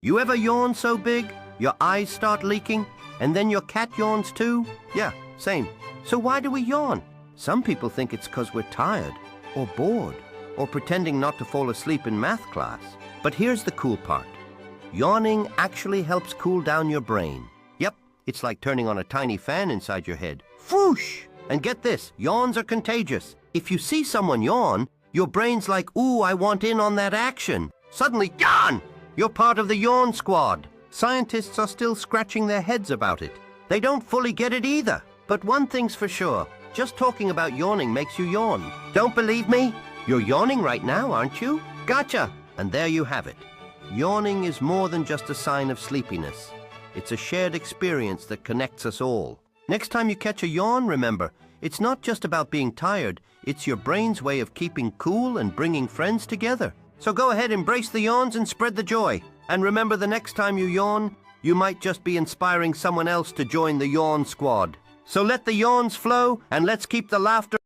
You ever yawn so big, your eyes start leaking, and then your cat yawns too? Yeah, same. So why do we yawn? Some people think it's 'cause we're tired, or bored, or pretending not to fall asleep in math class. But here's the cool part. Yawning actually helps cool down your brain. Yep, it's like turning on a tiny fan inside your head. Whoosh! And get this, yawns are contagious. If you see someone yawn, your brain's like, ooh, I want in on that action. Suddenly, yawn! You're part of the yawn squad. Scientists are still scratching their heads about it. They don't fully get it either. But one thing's for sure, just talking about yawning makes you yawn. Don't believe me? You're yawning right now, aren't you? Gotcha! And there you have it. Yawning is more than just a sign of sleepiness. It's a shared experience that connects us all. Next time you catch a yawn, remember, it's not just about being tired, it's your brain's way of keeping cool and bringing friends together. So go ahead, embrace the yawns and spread the joy. And remember, the next time you yawn, you might just be inspiring someone else to join the yawn squad. So let the yawns flow, and let's keep the laughter